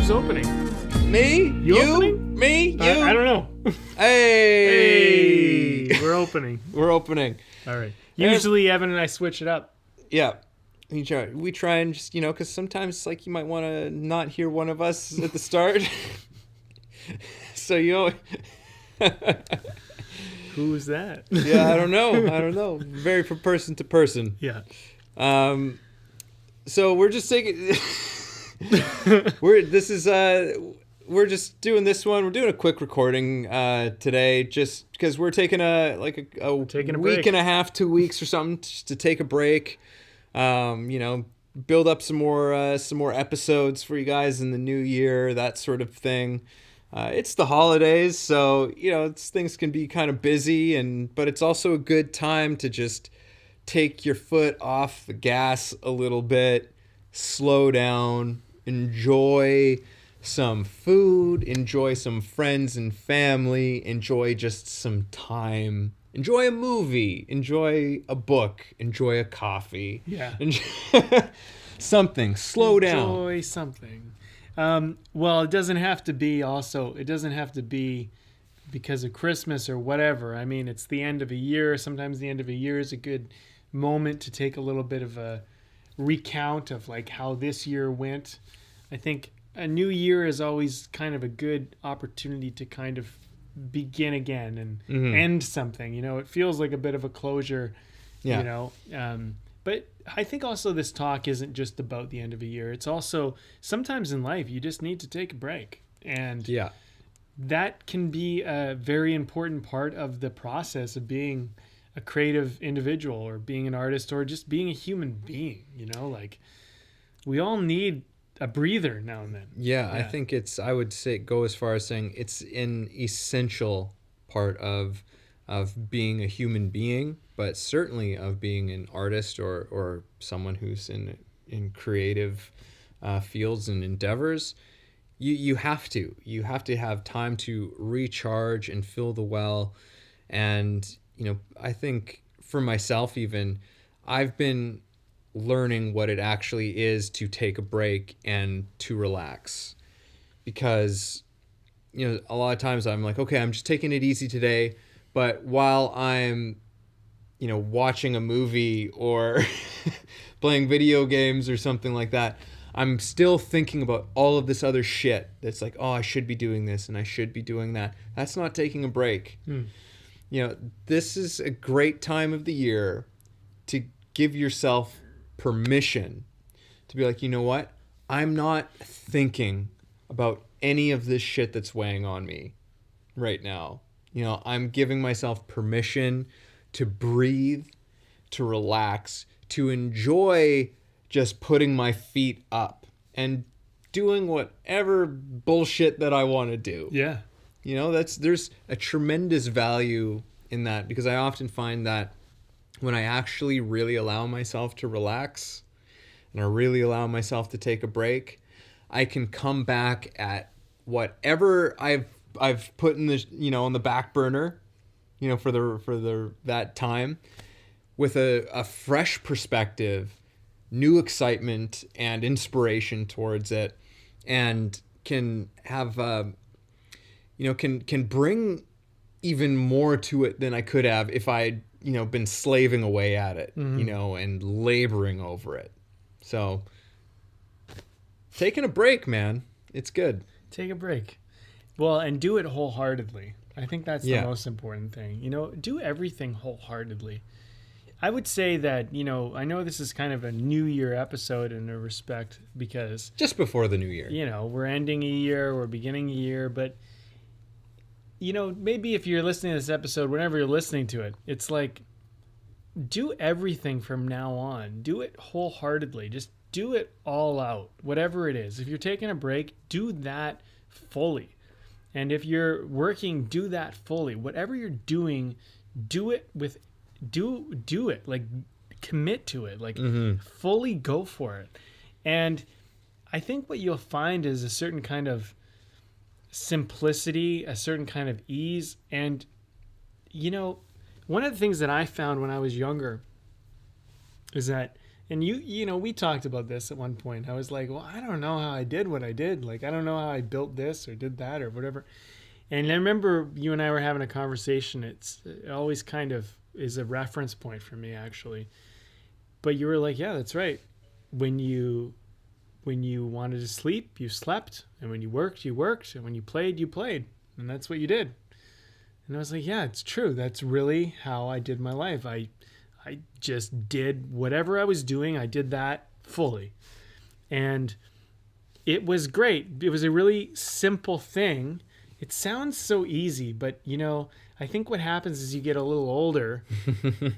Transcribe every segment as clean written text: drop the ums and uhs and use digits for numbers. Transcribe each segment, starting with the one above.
Who's opening? Me? You? Opening? Me? You? I don't know. Hey! We're opening. We're opening. All right. Usually Evan and I switch it up. Yeah. We try and just, because sometimes, like, you might want to not hear one of us at the start. So, Who's that? Yeah, I don't know. Very from person to person. Yeah. So we're just taking... we're just doing this one. We're doing a quick recording today, just because we're taking a week break. and a half, 2 weeks or something to take a break. Build up some more episodes for you guys in the new year, that sort of thing. It's the holidays, so things can be kind of busy, but it's also a good time to just take your foot off the gas a little bit, slow down, enjoy some food, enjoy some friends and family, enjoy just some time, enjoy a movie, enjoy a book, enjoy a coffee. Yeah. Something. Slow down. Enjoy something. Well, it doesn't have to be because of Christmas or whatever. I mean, it's the end of a year. Sometimes the end of a year is a good moment to take a little bit of a recount of like how this year went. I think a new year is always kind of a good opportunity to kind of begin again and end something. It feels like a bit of a closure. Yeah. But I think also this talk isn't just about the end of a year. It's also sometimes in life you just need to take a break, and that can be a very important part of the process of being a creative individual or being an artist or just being a human being. Like we all need a breather now and then. Yeah, I think I would go as far as saying it's an essential part of being a human being, but certainly of being an artist or someone who's in creative fields and endeavors. You have to have time to recharge and fill the well. And I think for myself even, I've been learning what it actually is to take a break and to relax, because a lot of times I'm like, okay, I'm just taking it easy today, but while I'm watching a movie or playing video games or something like that, I'm still thinking about all of this other shit that's like, oh, I should be doing this and I should be doing that. That's not taking a break. This is a great time of the year to give yourself permission to be like, you know what? I'm not thinking about any of this shit that's weighing on me right now. I'm giving myself permission to breathe, to relax, to enjoy just putting my feet up and doing whatever bullshit that I want to do. Yeah. There's a tremendous value in that, because I often find that when I actually really allow myself to relax and I really allow myself to take a break, I can come back at whatever I've put in the on the back burner, for that time, with a fresh perspective, new excitement and inspiration towards it, and can have can bring even more to it than I could have if I'd been slaving away at it, and laboring over it. So taking a break, man, it's good. Take a break. Well, and do it wholeheartedly. I think that's the most important thing. Do everything wholeheartedly. I would say that, I know this is kind of a New Year episode in a respect, because just before the new year, we're ending a year, we're beginning a year, but maybe if you're listening to this episode, whenever you're listening to it, it's like, do everything from now on. Do it wholeheartedly. Just do it all out, whatever it is. If you're taking a break, do that fully. And if you're working, do that fully. Whatever you're doing, do it like commit to it, like fully go for it. And I think what you'll find is a certain kind of simplicity, a certain kind of ease. And one of the things that I found when I was younger is that And we talked about this at one point. I was like, well, I don't know how I did what I did. Like, I don't know how I built this or did that or whatever. And I remember you and I were having a conversation. It always kind of is a reference point for me, actually. But you were like, yeah, that's right. When you wanted to sleep, you slept. And when you worked, you worked. And when you played, you played. And that's what you did. And I was like, yeah, it's true. That's really how I did my life. I just did whatever I was doing. I did that fully. And it was great. It was a really simple thing. It sounds so easy, but I think what happens is you get a little older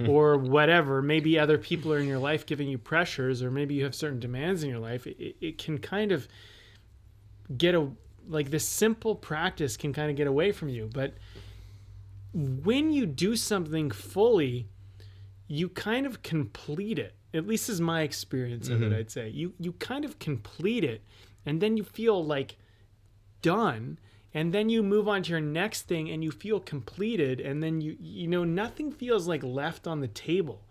or whatever. Maybe other people are in your life giving you pressures, or maybe you have certain demands in your life. It can kind of this simple practice can kind of get away from you. But when you do something fully, you kind of complete it. At least is my experience of it, I'd say. You kind of complete it, and then you feel like done. And then you move on to your next thing and you feel completed, and then nothing feels like left on the table.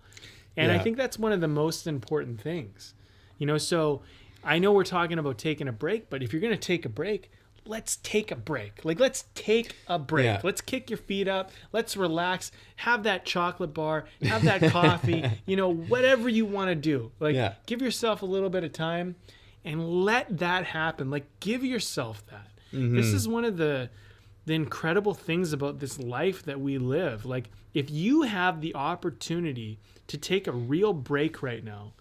And I think that's one of the most important things. So I know we're talking about taking a break, but if you're going to take a break, let's take a break. Like, let's take a break. Yeah. Let's kick your feet up. Let's relax. Have that chocolate bar. Have that coffee. Whatever you want to do. Like, give yourself a little bit of time and let that happen. Like, give yourself that. Mm-hmm. This is one of the incredible things about this life that we live. Like, if you have the opportunity to take a real break right now,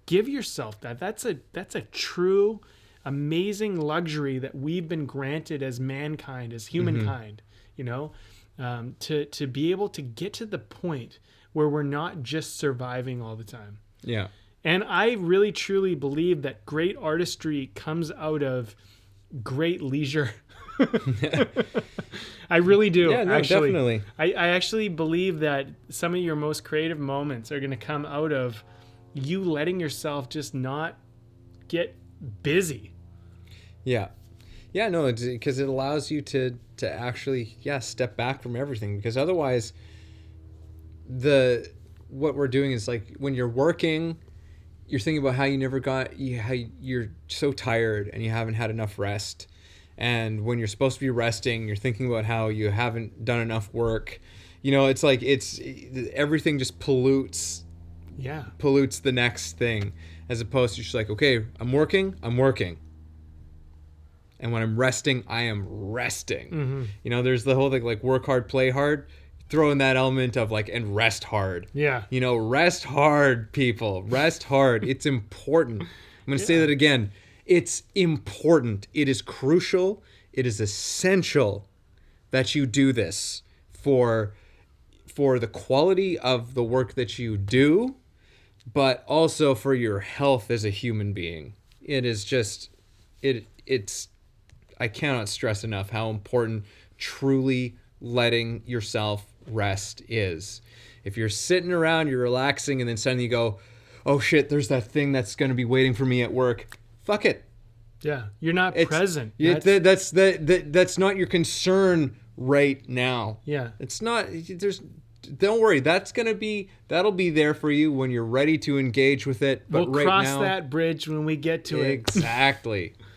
give yourself that. That's a true, amazing luxury that we've been granted as mankind, as humankind. To be able to get to the point where we're not just surviving all the time. Yeah. And I really truly believe that great artistry comes out of great leisure. I really do. Yeah, no, actually. Definitely. I actually believe that some of your most creative moments are going to come out of you letting yourself just not get busy. Yeah. Yeah, no, because it allows you to actually, step back from everything. Because otherwise, what we're doing is, like, when you're working, you're thinking about how how you're so tired and you haven't had enough rest. And when you're supposed to be resting, you're thinking about how you haven't done enough work. It's like everything just pollutes the next thing, as opposed to just like, okay, I'm working. And when I'm resting, I am resting. Mm-hmm. There's the whole thing, like, work hard, play hard. Throw in that element of, like, and rest hard. Yeah. Rest hard, people. Rest hard. It's important. I'm going to say that again. It's important. It is crucial. It is essential that you do this for the quality of the work that you do, but also for your health as a human being. It is just, it's, I cannot stress enough how important truly letting yourself rest is. If you're sitting around, you're relaxing, and then suddenly you go, oh shit, there's that thing that's going to be waiting for me at work. Fuck it. Yeah, you're not present. That's not your concern right now. Yeah. It's not, don't worry, that'll be there for you when you're ready to engage with it. But we'll cross that bridge when we get to it.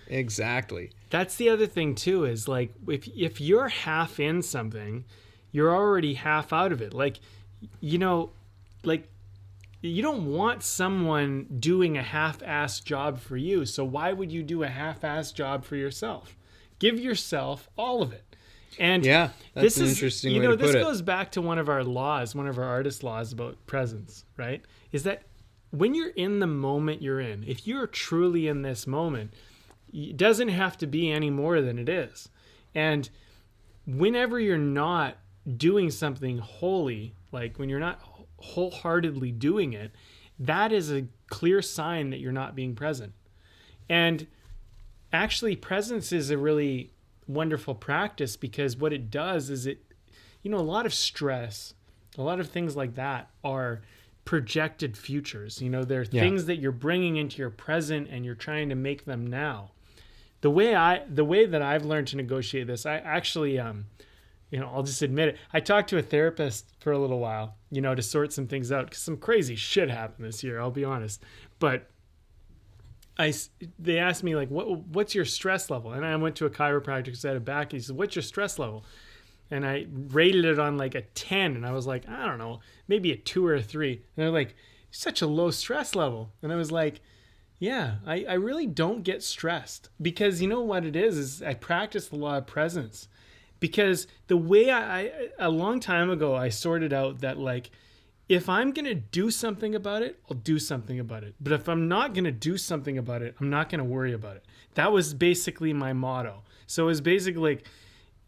Exactly. That's the other thing too, is like, if you're half in something, you're already half out of it. Like, you don't want someone doing a half-assed job for you. So why would you do a half-assed job for yourself? Give yourself all of it. And that's an interesting way to put it. This goes back to one of our artist laws about presence, right? Is that when you're in the moment you're in, if you're truly in this moment, it doesn't have to be any more than it is. And whenever you're not doing something wholly, like when you're not wholeheartedly doing it, that is a clear sign that you're not being present. And actually, presence is a really wonderful practice, because what it does is a lot of stress, a lot of things like that are projected futures. They're things that you're bringing into your present and you're trying to make them now. The way that I've learned to negotiate this, I actually I'll just admit it. I talked to a therapist for a little while, to sort some things out because some crazy shit happened this year. I'll be honest, but they asked me like, what's your stress level? And I went to a chiropractor because I had a back. He said, what's your stress level? And I rated it on like a 10, and I was like, I don't know, maybe a 2 or a 3. And they're like, such a low stress level. And I was like, yeah, I really don't get stressed because you know what it is I practice the law of presence. Because the way a long time ago, I sorted out that like, if I'm going to do something about it, I'll do something about it. But if I'm not going to do something about it, I'm not going to worry about it. That was basically my motto. So it was basically like,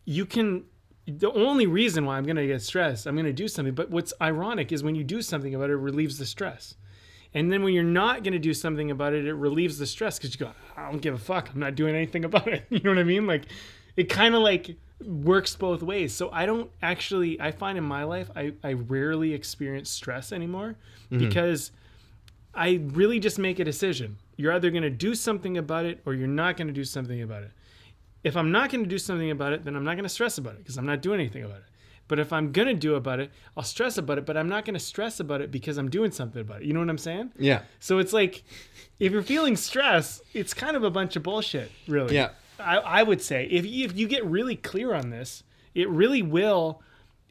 the only reason why I'm going to get stressed, I'm going to do something. But what's ironic is when you do something about it, it relieves the stress. And then when you're not going to do something about it, it relieves the stress because you go, I don't give a fuck. I'm not doing anything about it. You know what I mean? Like it kind of like works both ways. So I find in my life, I rarely experience stress anymore because I really just make a decision. You're either going to do something about it or you're not going to do something about it. If I'm not going to do something about it, then I'm not going to stress about it because I'm not doing anything about it. But if I'm going to do about it, I'll stress about it, but I'm not going to stress about it because I'm doing something about it. You know what I'm saying? Yeah. So it's like, if you're feeling stress, it's kind of a bunch of bullshit, really. Yeah. I would say if you get really clear on this, it really will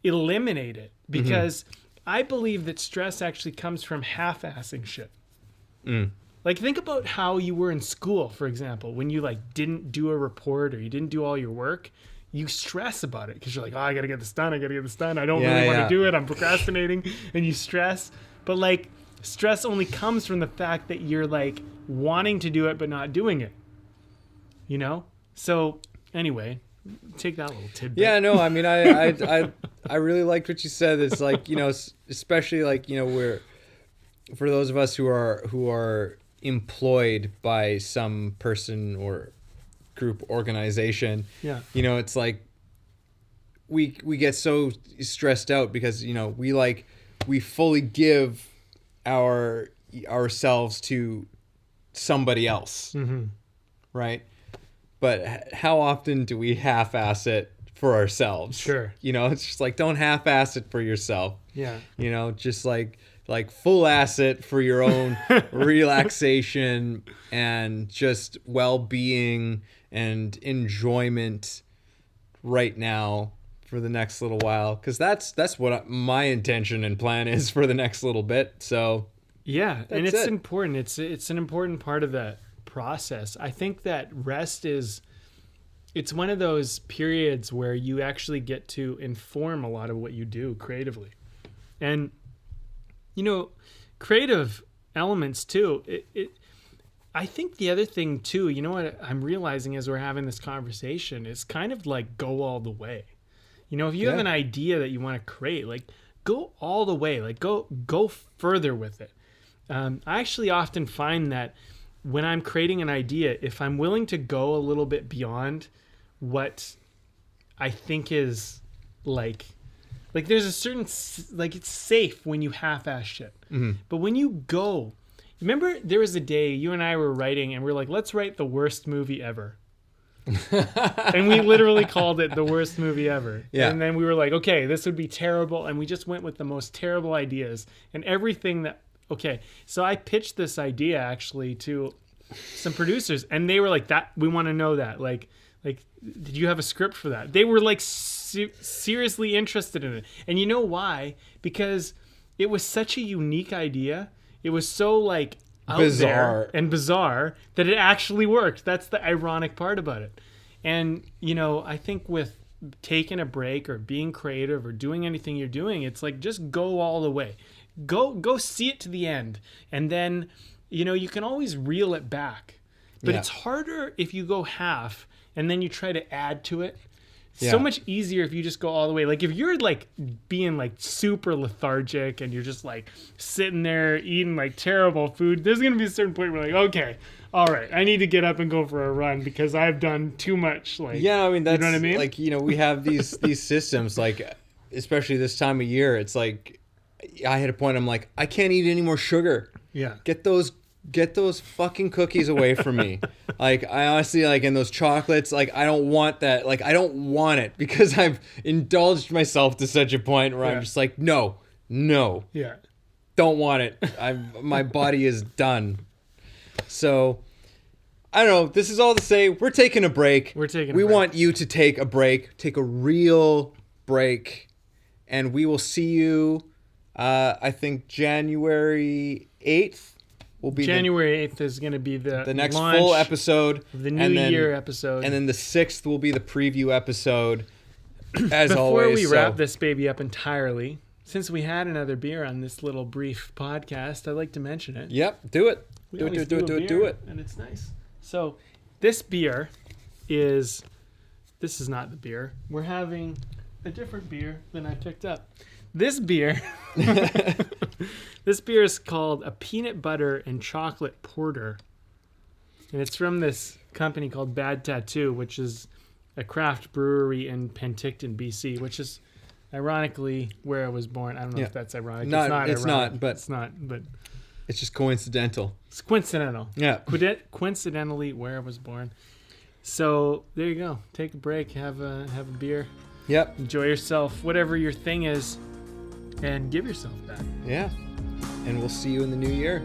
eliminate it because I believe that stress actually comes from half-assing shit. Like think about how you were in school, for example, when you like didn't do a report or you didn't do all your work. You stress about it because you're like, oh, I got to get this done. I don't really want to do it. I'm procrastinating, and you stress. But like stress only comes from the fact that you're like wanting to do it but not doing it. So anyway, take that little tidbit. Yeah, no, I mean, I really liked what you said. It's like, especially like, we're, for those of us who are employed by some person or group organization, it's like we get so stressed out because, we fully give ourselves to somebody else. Right? But how often do we half-ass it for ourselves? Sure. It's just like, don't half-ass it for yourself. Yeah. Just like full ass it for your own relaxation and just well-being and enjoyment right now for the next little while. Because that's what my intention and plan is for the next little bit. So yeah, and it's important. It's an important part of that process. I think that rest it's one of those periods where you actually get to inform a lot of what you do creatively. And creative elements too. I think the other thing too, what I'm realizing as we're having this conversation is kind of like go all the way. If you have an idea that you want to create, like go all the way, like go further with it. I actually often find that when I'm creating an idea, if I'm willing to go a little bit beyond what I think is like there's a certain, like it's safe when you half-ass shit. But when you go, remember there was a day you and I were writing and we're like, let's write the worst movie ever. And we literally called it the worst movie ever. Yeah. And then we were like, okay, this would be terrible. And we just went with the most terrible ideas and everything that, okay. So I pitched this idea actually to some producers and they were like, that we want to know that. Like, did you have a script for that? They were like seriously interested in it. And you know why? Because it was such a unique idea. It was so like out there and bizarre that it actually worked. That's the ironic part about it. And, I think with taking a break or being creative or doing anything you're doing, it's like, just go all the way. Go see it to the end. And then, you can always reel it back. But it's harder if you go half and then you try to add to it. So much easier if you just go all the way. Like if you're like being like super lethargic and you're just like sitting there eating like terrible food, there's going to be a certain point where like, okay, all right, I need to get up and go for a run because I've done too much. Like, I mean, that's, you know what I mean? Like, we have these systems, like, especially this time of year, it's like, I hit a point, I'm like, I can't eat any more sugar. Yeah. Get those get those fucking cookies away from me. Like, I honestly, like, in those chocolates, like, I don't want that. Like, I don't want it because I've indulged myself to such a point where I'm just like, no, Yeah. don't want it. My body is done. So, I don't know. This is all to say we're taking a break. We want you to take a break. Take a real break. And we will see you, I think, January 8th. Will be January 8th is going to be the next full episode. The New Year episode. And then the 6th will be the preview episode, as Before always. Before we wrap this baby up entirely, since we had another beer on this little brief podcast, I'd like to mention it. Yep, do it. Do it. And it's nice. So this beer is... This is not the beer. We're having a different beer than I picked up. This beer... This beer is called a peanut butter and chocolate porter. And it's from this company called Bad Tattoo, which is a craft brewery in Penticton, BC, which is ironically where I was born. I don't know if that's ironic. It's not, but it's just coincidental. It's coincidental. Yeah. Coincidentally where I was born. So there you go. Take a break, have a beer. Yep. Enjoy yourself, whatever your thing is, and give yourself that. Yeah. And we'll see you in the new year.